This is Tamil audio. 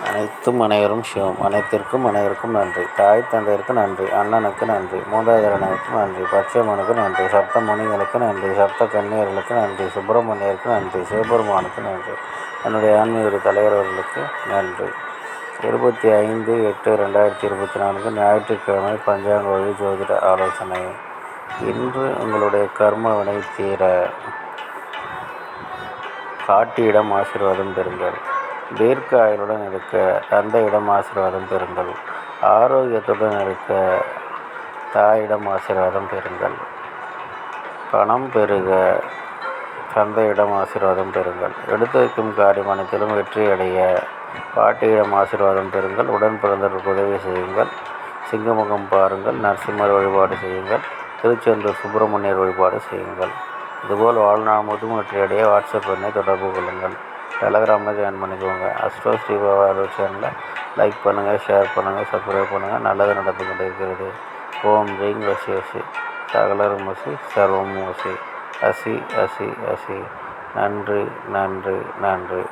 அனைத்தும் அனைவரும் சிவம். அனைத்திற்கும் அனைவருக்கும் நன்றி. தாய் தந்தையருக்கு நன்றி. அண்ணனுக்கு நன்றி. மூதாதையர்களுக்கு நன்றி. பச்சையம்மனுக்கு நன்றி. சப்த முனிகளுக்கு நன்றி. சப்த கன்னியர்களுக்கு நன்றி. சுப்பிரமணியருக்கு நன்றி. சிவபெருமானுக்கு நன்றி. என்னுடைய ஆன்மீக தலைவர்களுக்கு நன்றி. 25/8/2024 ஞாயிற்றுக்கிழமை பஞ்சாங்க வழி ஜோதிட ஆலோசனை. இன்று உங்களுடைய கர்ம வினை தீர காட்டியிடம் ஆசீர்வாதம் பெறுங்கள். தீர்க்க ஆயுளுடன் இருக்க தந்தையிடம் ஆசீர்வாதம் பெறுங்கள். ஆரோக்கியத்துடன் இருக்க தாயிடம் ஆசீர்வாதம் பெறுங்கள். பணம் பெருக தந்தையிடம் ஆசீர்வாதம் பெறுங்கள். எடுத்து வைக்கும் காரியம் அனைத்திலும் வெற்றி அடைய பாட்டியிடம் ஆசீர்வாதம் பெறுங்கள். உடன் பிறந்தவர்களுக்கு உதவி செய்யுங்கள். சிங்கமுகம் பாருங்கள். நரசிம்மர் வழிபாடு செய்யுங்கள். திருச்செந்தூர் சுப்பிரமணியர் வழிபாடு செய்யுங்கள். இதுபோல் வாழ்நாள் முழுவதும் வெற்றியடைய வாட்ஸ்அப் எண்ணை தொடர்பு கொள்ளுங்கள். டெலகிராமில் ஜாயின் பண்ணிக்கோங்க. அஸ்ட்ரோ ஸ்ரீபாபா சேனலை லைக் பண்ணுங்கள், ஷேர் பண்ணுங்கள், சப்ஸ்கிரைப் பண்ணுங்கள். நல்லது நடந்து கொண்டிருக்கிறது. ஓம் ரீங் வசி வசி சகலரும் வசி சர்வம் வசி அசி அசி அசி. நன்றி நன்றி நன்றி.